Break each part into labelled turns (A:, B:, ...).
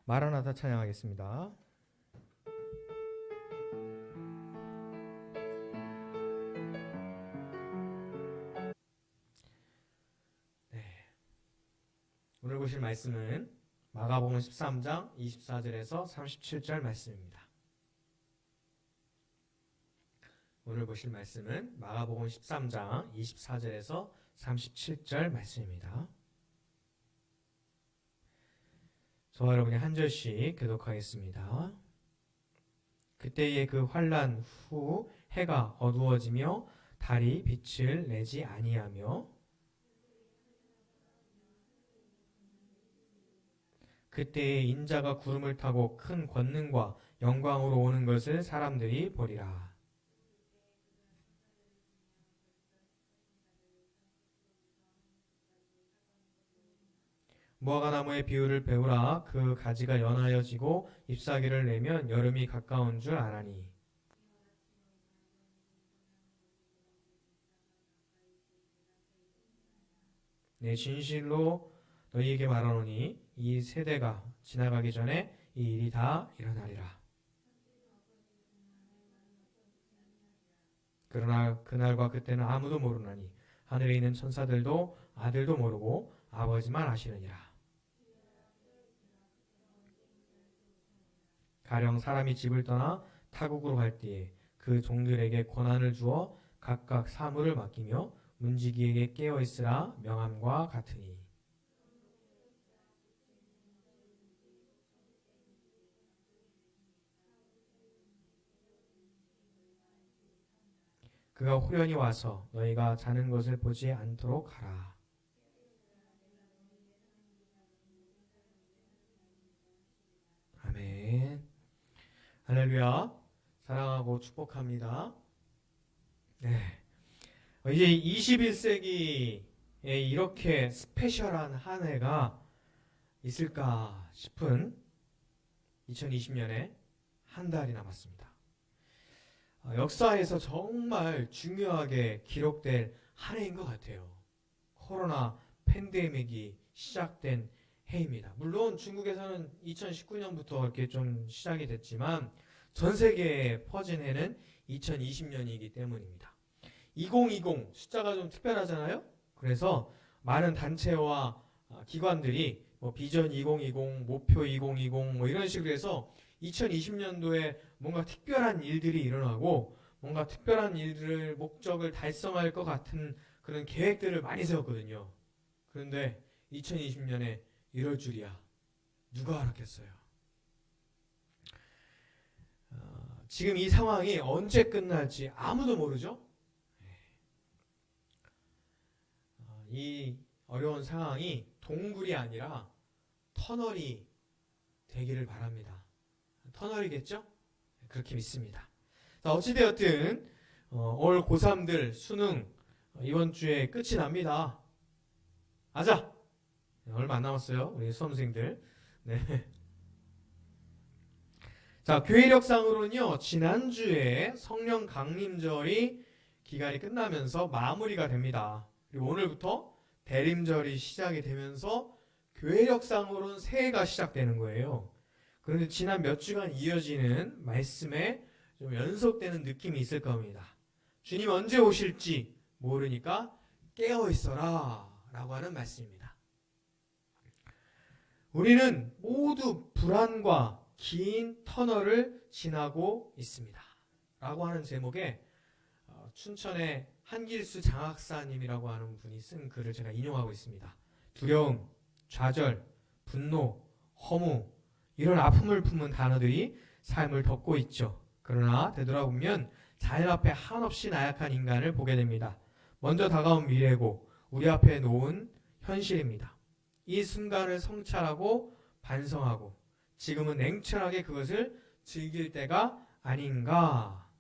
A: 마라나타 찬양하겠습니다. 네. 오늘 보실 말씀은 마가복음 13장 24절에서 37절 말씀입니다. 오늘 보실 말씀은 마가복음 13장 24절에서 37절 말씀입니다. 저와 여러분이 한 절씩 교독하겠습니다. 그때의 그 환난 후 해가 어두워지며 달이 빛을 내지 아니하며 그때에 인자가 구름을 타고 큰 권능과 영광으로 오는 것을 사람들이 보리라. 무화과나무의 비유를 배우라. 그 가지가 연하여지고 잎사귀를 내면 여름이 가까운 줄 아나니. 내 진실로 너희에게 말하노니 이 세대가 지나가기 전에 이 일이 다 일어나리라. 그러나 그날과 그때는 아무도 모르나니 하늘에 있는 천사들도 아들도 모르고 아버지만 아시느니라. 가령 사람이 집을 떠나 타국으로 갈 때에 그 종들에게 권한을 주어 각각 사물을 맡기며 문지기에게 깨어 있으라 명함과 같으니. 그가 호련히 와서 너희가 자는 것을 보지 않도록 하라. 아멘. 할렐루야. 사랑하고 축복합니다. 네. 이제 21세기에 이렇게 스페셜한 한 해가 있을까 싶은 2020년에 한 달이 남았습니다. 역사에서 정말 중요하게 기록될 한 해인 것 같아요. 코로나 팬데믹이 시작된 해입니다. 물론 중국에서는 2019년부터 이렇게 좀 시작이 됐지만 전 세계에 퍼진 해는 2020년이기 때문입니다. 2020 숫자가 좀 특별하잖아요. 그래서 많은 단체와 기관들이 비전 2020, 목표 2020 이런 식으로 해서 2020년도에 뭔가 특별한 일들이 일어나고 뭔가 특별한 일들을 목적을 달성할 것 같은 그런 계획들을 많이 세웠거든요. 그런데 2020년에 이럴 줄이야. 누가 알았겠어요? 지금 이 상황이 언제 끝날지 아무도 모르죠? 이 어려운 상황이 동굴이 아니라 터널이 되기를 바랍니다. 터널이겠죠? 그렇게 믿습니다. 자, 어찌되었든 올 고3들 수능 이번 주에 끝이 납니다. 아자! 얼마 안 남았어요. 우리 수험생들. 네. 자, 교회력상으로는요. 지난주에 성령 강림절이 기간이 끝나면서 마무리가 됩니다. 그리고 오늘부터 대림절이 시작이 되면서 교회력상으로는 새해가 시작되는 거예요. 그런데 지난 몇 주간 이어지는 말씀에 좀 연속되는 느낌이 있을 겁니다. 주님 언제 오실지 모르니까 깨어있어라 라고 하는 말씀입니다. 우리는 모두 불안과 긴 터널을 지나고 있습니다. 라고 하는 제목의 춘천의 한길수 장학사님이라고 하는 분이 쓴 글을 제가 인용하고 있습니다. 두려움, 좌절, 분노, 허무 이런 아픔을 품은 단어들이 삶을 덮고 있죠. 그러나 되돌아보면 자연 앞에 한없이 나약한 인간을 보게 됩니다. 먼저 다가온 미래고 우리 앞에 놓은 현실입니다. 이 순간을 성찰하고 반성하고 지금은 냉철하게 그것을 즐길 때가 아닌가.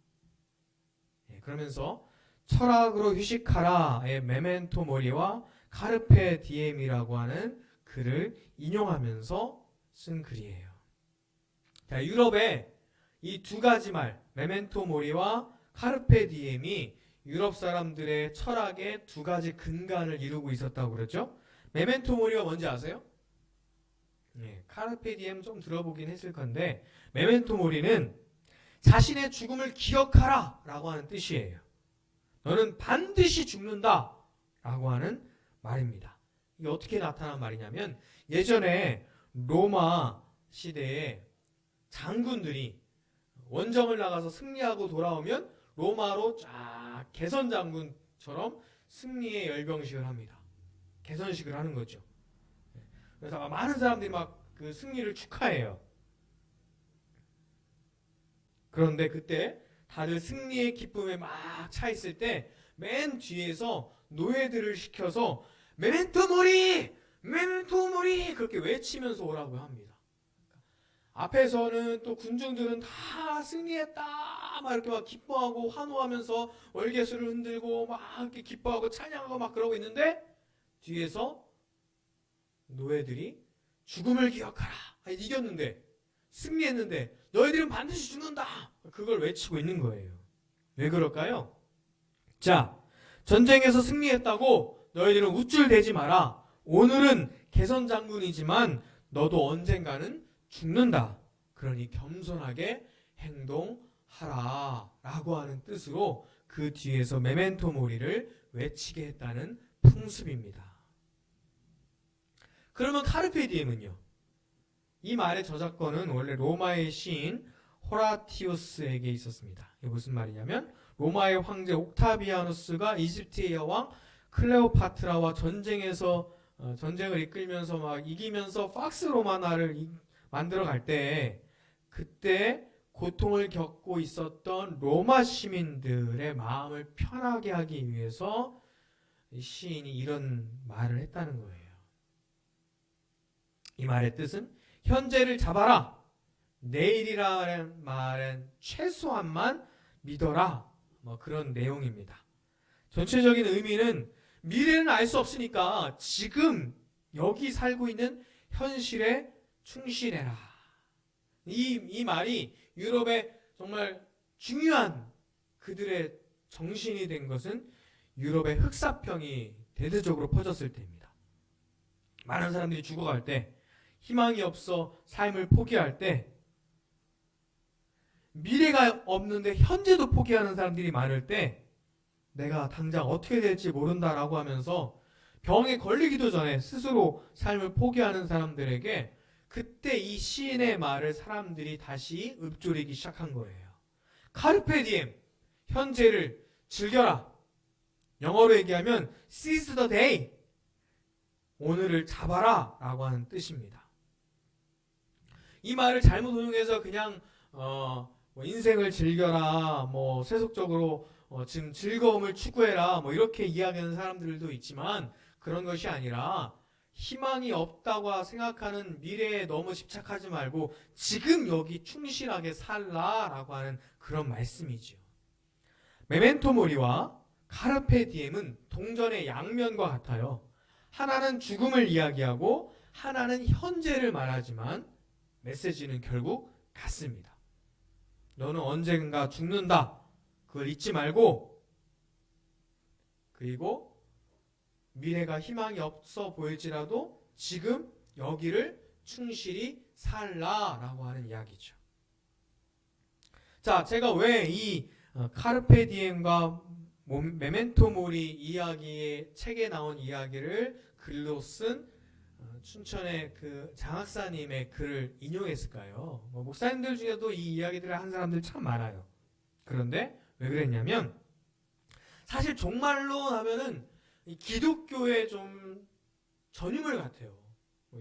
A: 그러면서 철학으로 휴식하라의 메멘토 모리와 카르페 디엠이라고 하는 글을 인용하면서 쓴 글이에요. 자, 유럽에 이 두 가지 말, 메멘토 모리와 카르페 디엠이 유럽 사람들의 철학의 두 가지 근간을 이루고 있었다고 그러죠. 메멘토 모리가 뭔지 아세요? 카르페 디엠 좀 들어보긴 했을 건데 메멘토 모리는 자신의 죽음을 기억하라 라고 하는 뜻이에요. 너는 반드시 죽는다 라고 하는 말입니다. 이게 어떻게 나타난 말이냐면 예전에 로마 시대에 장군들이 원정을 나가서 승리하고 돌아오면 로마로 쫙 개선 장군처럼 승리의 열병식을 합니다. 개선식을 하는 거죠. 그래서 많은 사람들이 막 그 승리를 축하해요. 그런데 그때 다들 승리의 기쁨에 막 차 있을 때 맨 뒤에서 노예들을 시켜서 메멘토 모리! 메멘토 모리! 그렇게 외치면서 오라고 합니다. 앞에서는 또 군중들은 다 승리했다 막 이렇게 막 기뻐하고 환호하면서 월계수를 흔들고 막 이렇게 기뻐하고 찬양하고 막 그러고 있는데 뒤에서 노예들이 죽음을 기억하라. 이겼는데 승리했는데 너희들은 반드시 죽는다. 그걸 외치고 있는 거예요. 왜 그럴까요? 자, 전쟁에서 승리했다고 너희들은 우쭐대지 마라. 오늘은 개선 장군이지만 너도 언젠가는 죽는다. 그러니 겸손하게 행동하라 라고 하는 뜻으로 그 뒤에서 메멘토 모리를 외치게 했다는 풍습입니다. 그러면 카르페 디엠은요? 이 말의 저작권은 원래 로마의 시인 호라티우스에게 있었습니다. 이게 무슨 말이냐면 로마의 황제 옥타비아누스가 이집트의 여왕 클레오파트라와 전쟁을 이끌면서 막 이기면서 박스 로마나를 만들어 갈 때 그때 고통을 겪고 있었던 로마 시민들의 마음을 편하게 하기 위해서 시인이 이런 말을 했다는 거예요. 이 말의 뜻은 현재를 잡아라. 내일이라는 말은 최소한만 믿어라. 뭐 그런 내용입니다. 전체적인 의미는 미래는 알 수 없으니까 지금 여기 살고 있는 현실에 충실해라. 이 말이 유럽의 정말 중요한 그들의 정신이 된 것은 유럽의 흑사병이 대대적으로 퍼졌을 때입니다. 많은 사람들이 죽어갈 때, 희망이 없어 삶을 포기할 때, 미래가 없는데 현재도 포기하는 사람들이 많을 때 내가 당장 어떻게 될지 모른다라고 하면서 병에 걸리기도 전에 스스로 삶을 포기하는 사람들에게 그때 이 시인의 말을 사람들이 다시 읊조리기 시작한 거예요. 카르페 디엠, 현재를 즐겨라. 영어로 얘기하면 seize the day, 오늘을 잡아라 라고 하는 뜻입니다. 이 말을 잘못 운용해서 그냥 인생을 즐겨라, 세속적으로 지금 즐거움을 추구해라, 이렇게 이야기하는 사람들도 있지만 그런 것이 아니라 희망이 없다고 생각하는 미래에 너무 집착하지 말고 지금 여기 충실하게 살라라고 하는 그런 말씀이죠. 메멘토 모리와 카르페 디엠은 동전의 양면과 같아요. 하나는 죽음을 이야기하고 하나는 현재를 말하지만 메시지는 결국 같습니다. 너는 언젠가 죽는다. 그걸 잊지 말고, 그리고 미래가 희망이 없어 보일지라도 지금 여기를 충실히 살라라고 하는 이야기죠. 자, 제가 왜 이 카르페 디엠과 메멘토 모리 이야기의 책에 나온 이야기를 글로 쓴 춘천의 그 장학사님의 글을 인용했을까요? 목사님들 중에도 이 이야기들을 한 사람들 참 많아요. 그런데 왜 그랬냐면 사실 종말론 하면은 기독교의 좀 전유물 같아요.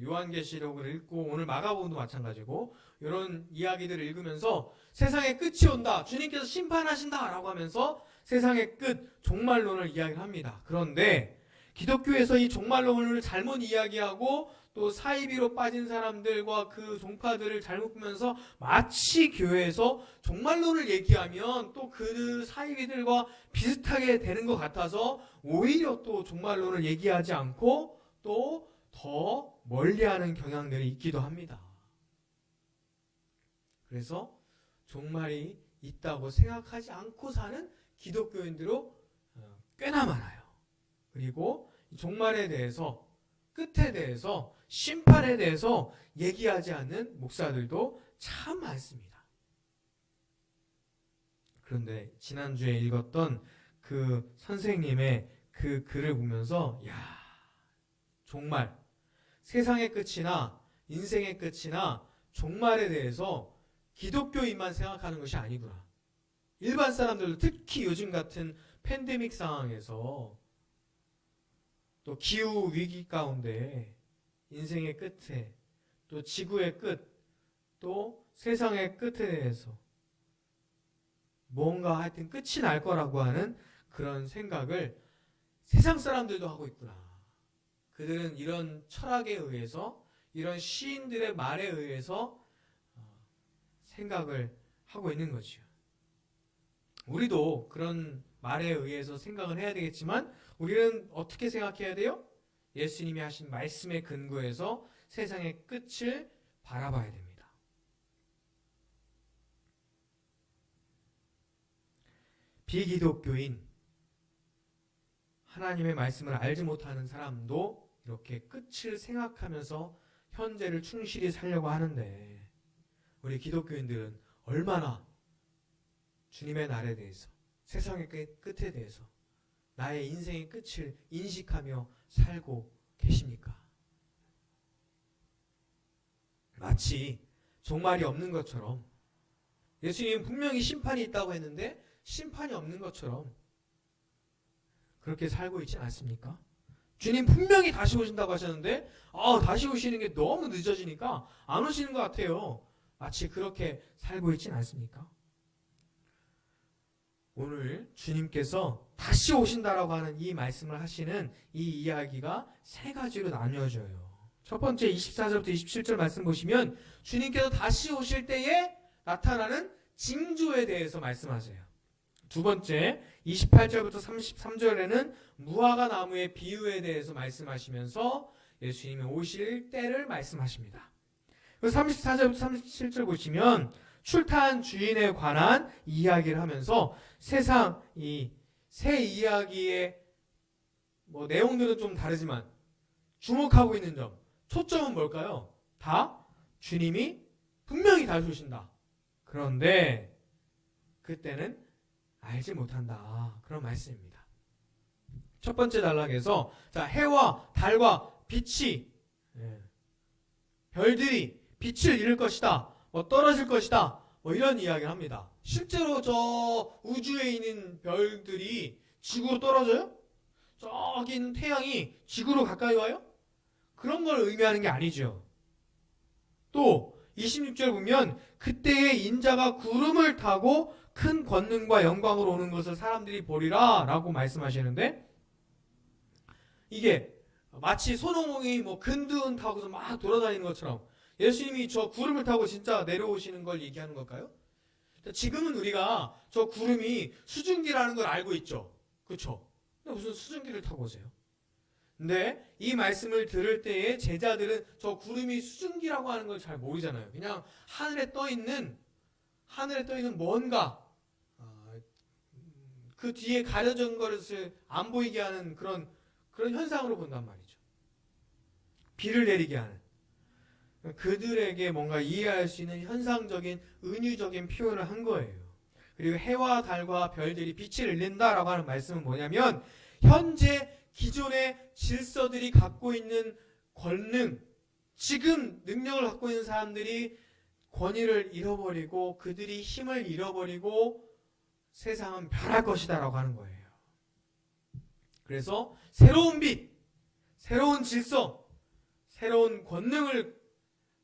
A: 요한계시록을 읽고 오늘 마가복음도 마찬가지고 이런 이야기들을 읽으면서 세상의 끝이 온다, 주님께서 심판하신다 라고 하면서 세상의 끝, 종말론을 이야기를 합니다. 그런데 기독교에서 이 종말론을 잘못 이야기하고 또 사이비로 빠진 사람들과 그 종파들을 잘못 보면서 마치 교회에서 종말론을 얘기하면 또 그 사이비들과 비슷하게 되는 것 같아서 오히려 또 종말론을 얘기하지 않고 또 더 멀리하는 경향들이 있기도 합니다. 그래서 종말이 있다고 생각하지 않고 사는 기독교인들도 꽤나 많아요. 그리고 종말에 대해서 끝에 대해서, 심판에 대해서 얘기하지 않는 목사들도 참 많습니다. 그런데 지난주에 읽었던 그 선생님의 그 글을 보면서 정말 세상의 끝이나 인생의 끝이나 종말에 대해서 기독교인만 생각하는 것이 아니구나. 일반 사람들도 특히 요즘 같은 팬데믹 상황에서 또 기후 위기 가운데 인생의 끝에 또 지구의 끝 또 세상의 끝에 대해서 뭔가 하여튼 끝이 날 거라고 하는 그런 생각을 세상 사람들도 하고 있구나. 그들은 이런 철학에 의해서 이런 시인들의 말에 의해서 생각을 하고 있는 거죠. 우리도 그런 말에 의해서 생각을 해야 되겠지만 우리는 어떻게 생각해야 돼요? 예수님이 하신 말씀에 근거해서 세상의 끝을 바라봐야 됩니다. 비기독교인, 하나님의 말씀을 알지 못하는 사람도 이렇게 끝을 생각하면서 현재를 충실히 살려고 하는데 우리 기독교인들은 얼마나 주님의 날에 대해서, 세상의 끝에 대해서, 나의 인생의 끝을 인식하며 살고 계십니까? 마치 종말이 없는 것처럼, 예수님은 분명히 심판이 있다고 했는데 심판이 없는 것처럼 그렇게 살고 있지 않습니까? 주님 분명히 다시 오신다고 하셨는데 다시 오시는 게 너무 늦어지니까 안 오시는 것 같아요. 마치 그렇게 살고 있진 않습니까? 오늘 주님께서 다시 오신다라고 하는 이 말씀을 하시는 이 이야기가 세 가지로 나뉘어져요. 첫 번째 24절부터 27절 말씀 보시면 주님께서 다시 오실 때에 나타나는 징조에 대해서 말씀하세요. 두 번째 28절부터 33절에는 무화과 나무의 비유에 대해서 말씀하시면서 예수님이 오실 때를 말씀하십니다. 34절부터 37절 보시면 출타한 주인에 관한 이야기를 하면서 세상 이 새 이야기의 내용들은 좀 다르지만 주목하고 있는 점, 초점은 뭘까요? 다 주님이 분명히 다시 오신다. 그런데 그때는 알지 못한다. 그런 말씀입니다. 첫 번째 단락에서 해와 달과 빛이 별들이 빛을 잃을 것이다. 떨어질 것이다. 이런 이야기를 합니다. 실제로 저 우주에 있는 별들이 지구로 떨어져요? 저기 있는 태양이 지구로 가까이 와요? 그런 걸 의미하는 게 아니죠. 또 26절 보면 그때의 인자가 구름을 타고 큰 권능과 영광으로 오는 것을 사람들이 보리라 라고 말씀하시는데 이게 마치 손오공이 근두운 타고서 막 돌아다니는 것처럼 예수님이 저 구름을 타고 진짜 내려오시는 걸 얘기하는 걸까요? 지금은 우리가 저 구름이 수증기라는 걸 알고 있죠. 그렇죠? 근데 무슨 수증기를 타고 오세요? 근데 이 말씀을 들을 때에 제자들은 저 구름이 수증기라고 하는 걸 잘 모르잖아요. 그냥 하늘에 떠 있는 뭔가 그 뒤에 가려진 것을 안 보이게 하는 그런 현상으로 본단 말이죠. 비를 내리게 하는 그들에게 뭔가 이해할 수 있는 현상적인 은유적인 표현을 한 거예요. 그리고 해와 달과 별들이 빛을 잃는다라고 하는 말씀은 뭐냐면 현재 기존의 질서들이 갖고 있는 권능, 지금 능력을 갖고 있는 사람들이 권위를 잃어버리고 그들이 힘을 잃어버리고 세상은 변할 것이다 라고 하는 거예요. 그래서 새로운 빛, 새로운 질서, 새로운 권능을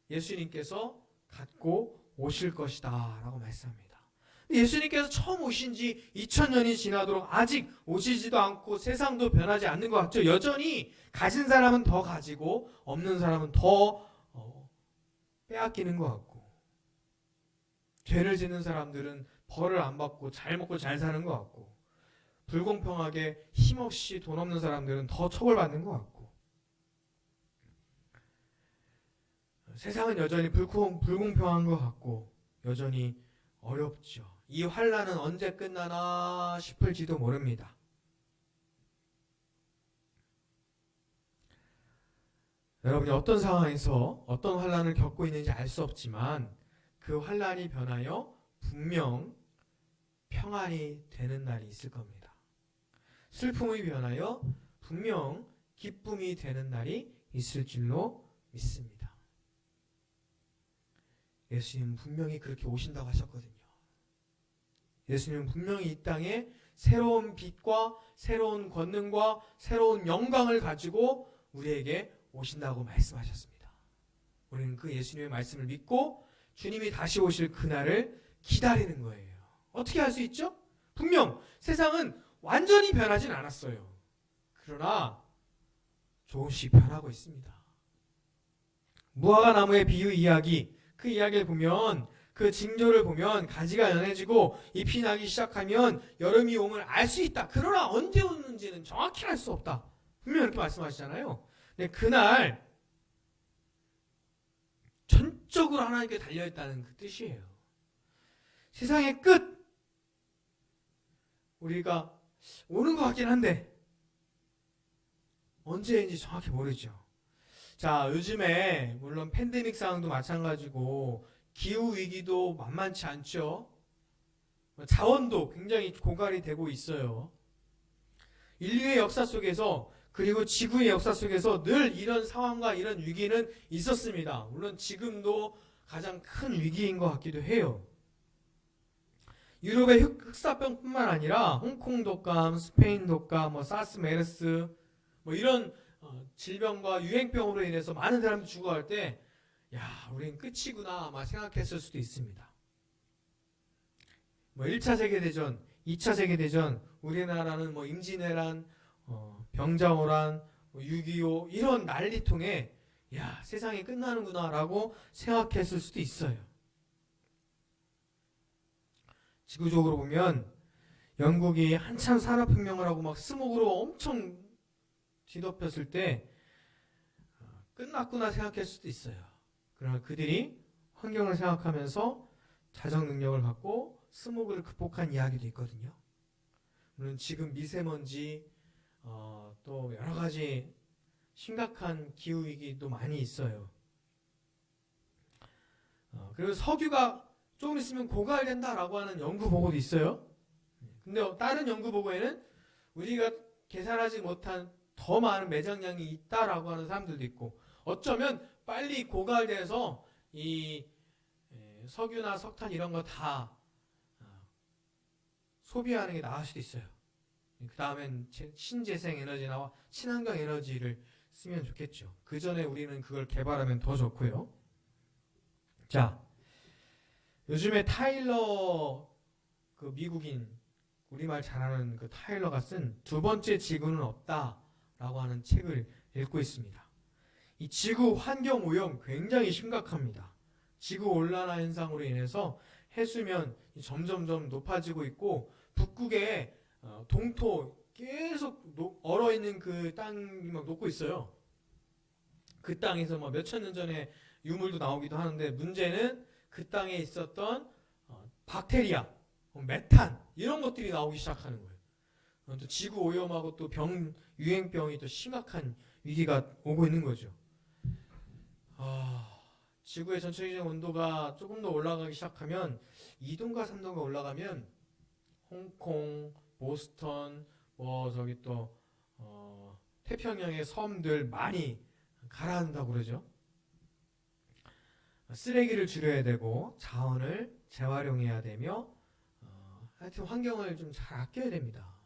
A: 예수님께서 갖고 오실 것이다 라고 말씀합니다. 예수님께서 처음 오신 지 2000년이 지나도록 아직 오시지도 않고 세상도 변하지 않는 것 같죠. 여전히 가진 사람은 더 가지고 없는 사람은 더 빼앗기는 것 같고 죄를 짓는 사람들은 벌을 안 받고 잘 먹고 잘 사는 것 같고 불공평하게 힘없이 돈 없는 사람들은 더 처벌받는 것 같고 세상은 여전히 불공평한 것 같고 여전히 어렵죠. 이 환난은 언제 끝나나 싶을지도 모릅니다. 여러분이 어떤 상황에서 어떤 환난을 겪고 있는지 알 수 없지만 그 환난이 변하여 분명 평안이 되는 날이 있을 겁니다. 슬픔이 변하여 분명 기쁨이 되는 날이 있을 줄로 믿습니다. 예수님은 분명히 그렇게 오신다고 하셨거든요. 예수님은 분명히 이 땅에 새로운 빛과 새로운 권능과 새로운 영광을 가지고 우리에게 오신다고 말씀하셨습니다. 우리는 그 예수님의 말씀을 믿고 주님이 다시 오실 그날을 기다리는 거예요. 어떻게 할 수 있죠? 분명 세상은 완전히 변하진 않았어요. 그러나 조금씩 변하고 있습니다. 무화과 나무의 비유 이야기, 그 이야기를 보면, 그 징조를 보면 가지가 연해지고 잎이 나기 시작하면 여름이 옴을 알 수 있다. 그러나 언제 오는지는 정확히 알 수 없다. 분명히 이렇게 말씀하시잖아요. 근데 그날 전적으로 하나님께 달려있다는 그 뜻이에요. 세상의 끝, 우리가 오는 것 같긴 한데 언제인지 정확히 모르죠. 자, 요즘에 물론 팬데믹 상황도 마찬가지고 기후 위기도 만만치 않죠. 자원도 굉장히 고갈이 되고 있어요. 인류의 역사 속에서, 그리고 지구의 역사 속에서 늘 이런 상황과 이런 위기는 있었습니다. 물론 지금도 가장 큰 위기인 것 같기도 해요. 유럽의 흑사병뿐만 아니라 홍콩 독감, 스페인 독감, 사스, 메르스 이런 질병과 유행병으로 인해서 많은 사람들이 죽어갈 때, 야, 우린 끝이구나 아마 생각했을 수도 있습니다. 1차 세계대전, 2차 세계대전, 우리나라는 임진왜란, 병자호란, 6.25 이런 난리통에 야, 세상이 끝나는구나 라고 생각했을 수도 있어요. 지구적으로 보면 영국이 한참 산업혁명을 하고 막 스모그로 엄청 뒤덮였을 때 끝났구나 생각했을 수도 있어요. 그러나 그들이 환경을 생각하면서 자정 능력을 갖고 스모그를 극복한 이야기도 있거든요. 물론 지금 미세먼지 또 여러 가지 심각한 기후 위기도 많이 있어요. 그리고 석유가 조금 있으면 고갈된다라고 하는 연구 보고도 있어요. 근데 다른 연구 보고에는 우리가 계산하지 못한 더 많은 매장량이 있다라고 하는 사람들도 있고, 어쩌면 빨리 고갈돼서 이 석유나 석탄 이런 거 다 소비하는 게 나을 수도 있어요. 그 다음엔 신재생 에너지나 친환경 에너지를 쓰면 좋겠죠. 그 전에 우리는 그걸 개발하면 더 좋고요. 자, 요즘에 타일러, 그 미국인 우리말 잘하는 그 타일러가 쓴 두 번째 지구는 없다라고 하는 책을 읽고 있습니다. 이 지구 환경 오염 굉장히 심각합니다. 지구 온난화 현상으로 인해서 해수면 점점점 높아지고 있고, 북극에 동토 계속 얼어있는 그 땅이 막 녹고 있어요. 그 땅에서 몇천 년 전에 유물도 나오기도 하는데, 문제는 그 땅에 있었던 박테리아, 메탄 이런 것들이 나오기 시작하는 거예요. 또 지구 오염하고 또 유행병이 또 심각한 위기가 오고 있는 거죠. 지구의 전체적인 온도가 조금 더 올라가기 시작하면, 2도인가 3도가 올라가면 홍콩, 보스턴, 저기 또 태평양의 섬들 많이 가라앉는다고 그러죠. 쓰레기를 줄여야 되고 자원을 재활용해야 되며, 하여튼 환경을 좀 잘 아껴야 됩니다.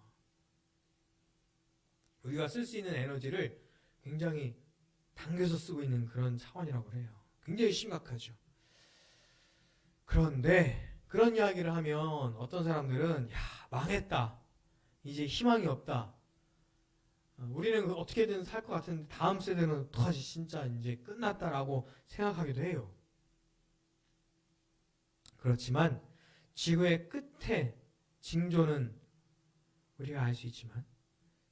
A: 우리가 쓸 수 있는 에너지를 굉장히 당겨서 쓰고 있는 그런 차원이라고 해요. 굉장히 심각하죠. 그런데 그런 이야기를 하면 어떤 사람들은 야, 망했다, 이제 희망이 없다, 우리는 어떻게든 살 것 같은데 다음 세대는 어떡하지, 진짜 이제 끝났다라고 생각하기도 해요. 그렇지만 지구의 끝에 징조는 우리가 알 수 있지만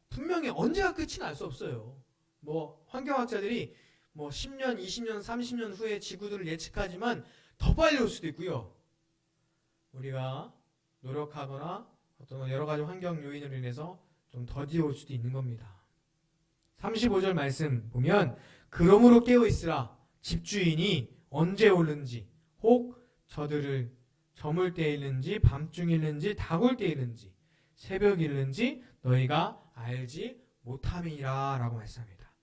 A: 분명히 언제가 끝인지 알 수 없어요. 환경학자들이 10년, 20년, 30년 후에 지구들을 예측하지만 더 빨리 올 수도 있고요. 우리가 노력하거나 어떤 여러 가지 환경 요인으로 인해서 좀 더디어 올 수도 있는 겁니다. 35절 말씀 보면 그러므로 깨어 있으라. 집주인이 언제 오는지, 혹 저들을 저물 때일는지 밤중일는지 다굴 때일는지 새벽일는지 너희가 알지 못함이라 라고 말씀합니다.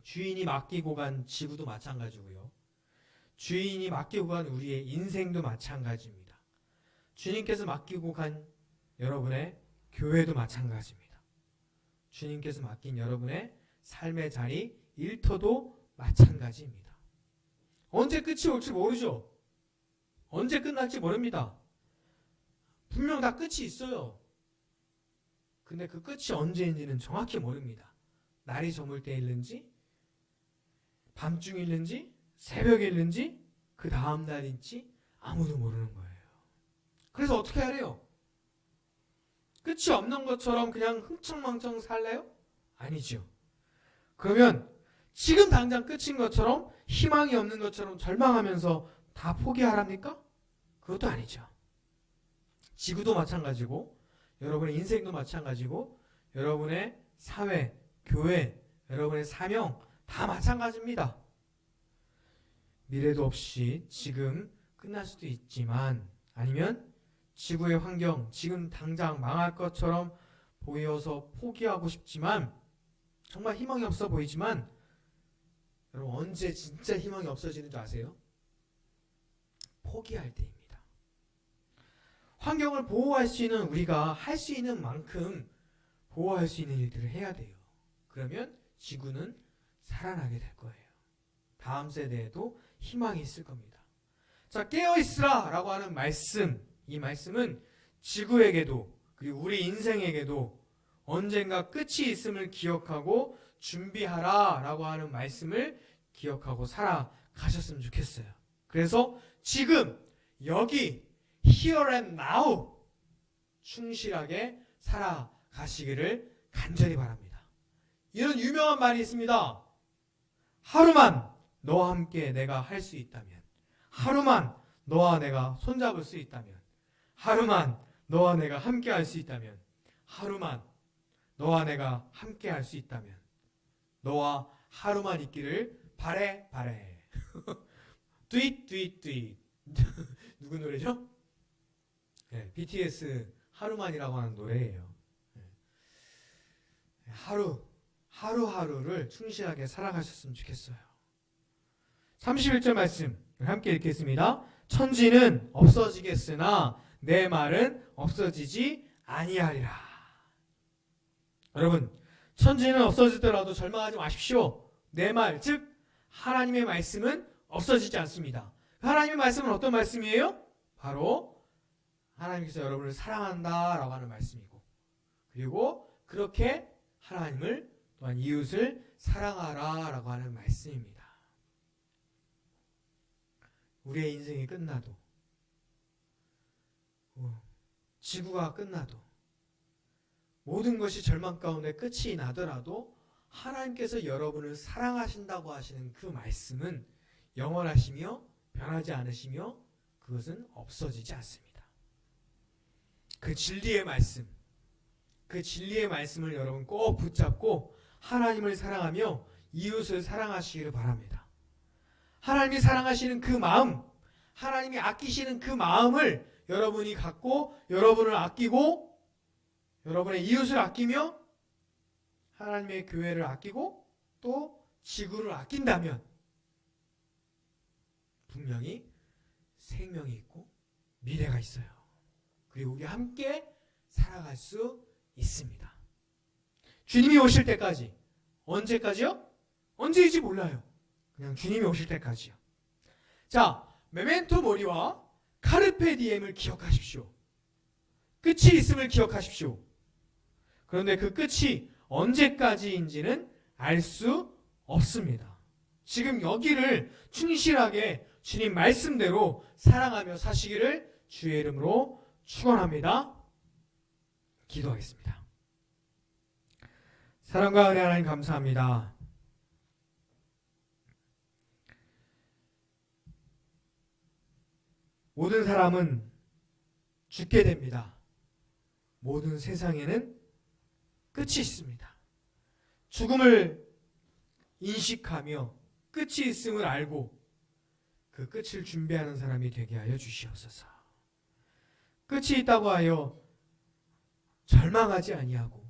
A: 주인이 맡기고 간 지구도 마찬가지고요. 주인이 맡기고 간 우리의 인생도 마찬가지입니다. 주님께서 맡기고 간 여러분의 교회도 마찬가지입니다. 주님께서 맡긴 여러분의 삶의 자리, 일터도 마찬가지입니다. 언제 끝이 올지 모르죠. 언제 끝날지 모릅니다. 분명 다 끝이 있어요. 근데 그 끝이 언제인지는 정확히 모릅니다. 날이 저물 때일는지, 밤중일는지, 새벽일는지, 그 다음 날인지 아무도 모르는 거예요. 그래서 어떻게 하래요? 끝이 없는 것처럼 그냥 흥청망청 살래요? 아니죠. 그러면 지금 당장 끝인 것처럼 희망이 없는 것처럼 절망하면서 다 포기하랍니까? 그것도 아니죠. 지구도 마찬가지고 여러분의 인생도 마찬가지고 여러분의 사회, 교회, 여러분의 사명 다 마찬가지입니다. 미래도 없이 지금 끝날 수도 있지만 아니면 지구의 환경 지금 당장 망할 것처럼 보여서 포기하고 싶지만 정말 희망이 없어 보이지만 여러분 언제 진짜 희망이 없어지는 줄 아세요? 포기할 때입니다. 환경을 보호할 수 있는 우리가 할 수 있는 만큼 보호할 수 있는 일들을 해야 돼요. 그러면 지구는 살아나게 될 거예요. 다음 세대에도 희망이 있을 겁니다. 자, 깨어있으라 라고 하는 말씀, 이 말씀은 지구에게도 그리고 우리 인생에게도 언젠가 끝이 있음을 기억하고 준비하라 라고 하는 말씀을 기억하고 살아가셨으면 좋겠어요. 그래서 지금 여기 here and now 충실하게 살아가시기를 간절히 바랍니다. 이런 유명한 말이 있습니다. 하루만 너와 함께 내가 할 수 있다면, 하루만 너와 내가 손잡을 수 있다면, 하루만 너와 내가 함께 할 수 있다면, 하루만 너와 내가 함께 할 수 있다면 너와 하루만 있기를 바래. Do it. 누구 노래죠? 네, BTS 하루만이라고 하는 노래예요. 하루하루를 충실하게 살아가셨으면 좋겠어요. 31절 말씀 함께 읽겠습니다. 천지는 없어지겠으나 내 말은 없어지지 아니하리라. 여러분, 천지는 없어지더라도 절망하지 마십시오. 내 말, 즉 하나님의 말씀은 없어지지 않습니다. 하나님의 말씀은 어떤 말씀이에요? 바로 하나님께서 여러분을 사랑한다라고 하는 말씀이고, 그리고 그렇게 하나님을 또한 이웃을 사랑하라라고 하는 말씀입니다. 우리의 인생이 끝나도, 지구가 끝나도, 모든 것이 절망 가운데 끝이 나더라도 하나님께서 여러분을 사랑하신다고 하시는 그 말씀은 영원하시며 변하지 않으시며 그것은 없어지지 않습니다. 그 진리의 말씀, 그 진리의 말씀을 여러분 꼭 붙잡고 하나님을 사랑하며 이웃을 사랑하시기를 바랍니다. 하나님이 사랑하시는 그 마음, 하나님이 아끼시는 그 마음을 여러분이 갖고 여러분을 아끼고 여러분의 이웃을 아끼며 하나님의 교회를 아끼고 또 지구를 아낀다면 분명히 생명이 있고 미래가 있어요. 그리고 우리 함께 살아갈 수 있습니다. 주님이 오실 때까지, 언제까지요? 언제인지 몰라요. 그냥 주님이 오실 때까지요. 자, 메멘토 모리와 카르페 디엠을 기억하십시오. 끝이 있음을 기억하십시오. 그런데 그 끝이 언제까지인지는 알 수 없습니다. 지금 여기를 충실하게 주님 말씀대로 사랑하며 사시기를 주의 이름으로 축원합니다. 기도하겠습니다. 사랑과 은혜 하나님 감사합니다. 모든 사람은 죽게 됩니다. 모든 세상에는 끝이 있습니다. 죽음을 인식하며 끝이 있음을 알고 그 끝을 준비하는 사람이 되게 하여 주시옵소서. 끝이 있다고 하여 절망하지 아니하고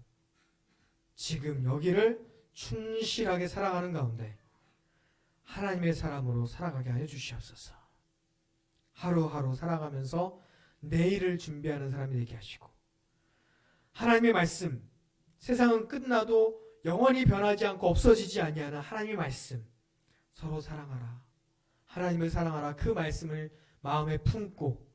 A: 지금 여기를 충실하게 살아가는 가운데 하나님의 사람으로 살아가게 하여 주시옵소서. 하루하루 살아가면서 내일을 준비하는 사람이 되게 하시고 하나님의 말씀, 세상은 끝나도 영원히 변하지 않고 없어지지 아니하는 하나님의 말씀, 서로 사랑하라, 하나님을 사랑하라, 그 말씀을 마음에 품고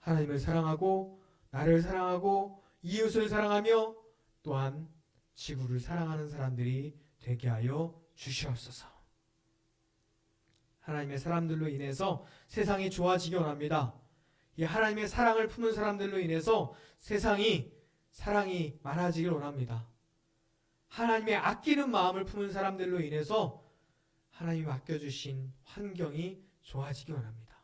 A: 하나님을 사랑하고 나를 사랑하고 이웃을 사랑하며 또한 지구를 사랑하는 사람들이 되게 하여 주시옵소서. 하나님의 사람들로 인해서 세상이 좋아지기 원합니다. 이 하나님의 사랑을 품은 사람들로 인해서 세상이 사랑이 많아지길 원합니다. 하나님의 아끼는 마음을 품은 사람들로 인해서 하나님이 맡겨주신 환경이 좋아지기 원합니다.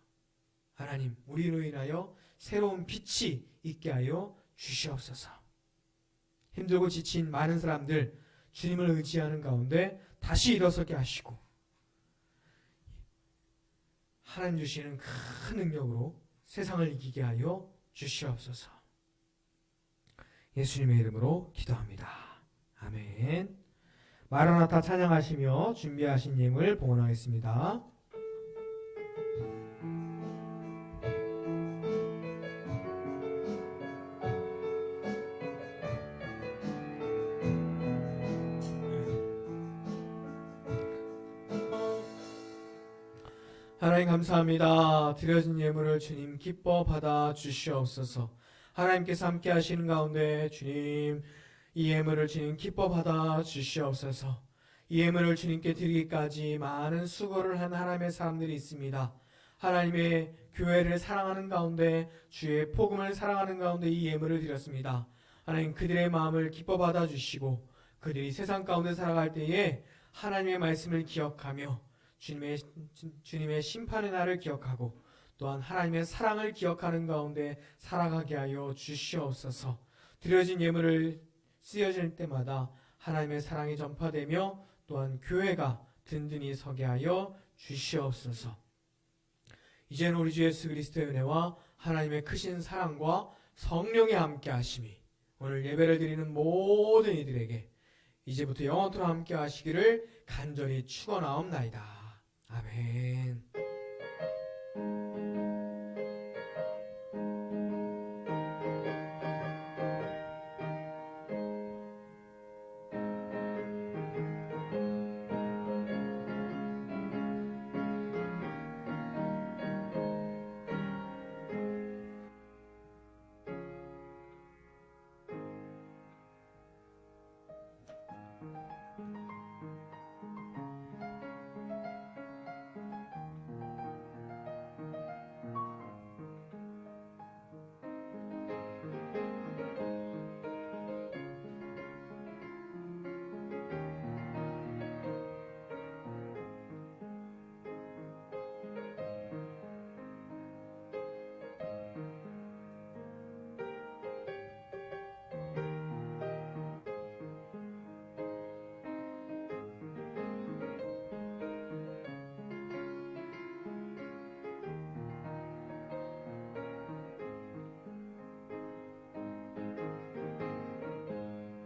A: 하나님, 우리로 인하여 새로운 빛이 있게 하여 주시옵소서. 힘들고 지친 많은 사람들 주님을 의지하는 가운데 다시 일어서게 하시고 하나님 주시는 큰 능력으로 세상을 이기게 하여 주시옵소서. 예수님의 이름으로 기도합니다. 아멘. 마라나타 찬양하시며 준비하신 예물 봉헌하겠습니다. 하나님 감사합니다. 드려진 예물을 주님 기뻐 받아 주시옵소서. 하나님께서 함께 하시는 가운데 주님 이 예물을 주님 기뻐 받아 주시옵소서. 이 예물을 주님께 드리기까지 많은 수고를 한 하나님의 사람들이 있습니다. 하나님의 교회를 사랑하는 가운데 주의 복음을 사랑하는 가운데 이 예물을 드렸습니다. 하나님 그들의 마음을 기뻐 받아 주시고 그들이 세상 가운데 살아갈 때에 하나님의 말씀을 기억하며 주님의 심판의 날을 기억하고 또한 하나님의 사랑을 기억하는 가운데 살아가게 하여 주시옵소서. 드려진 예물을 쓰여질 때마다 하나님의 사랑이 전파되며 또한 교회가 든든히 서게 하여 주시옵소서. 이제는 우리 주 예수 그리스도의 은혜와 하나님의 크신 사랑과 성령의 함께 하심이 오늘 예배를 드리는 모든 이들에게 이제부터 영원토록 함께 하시기를 간절히 축원하옵나이다. 아멘.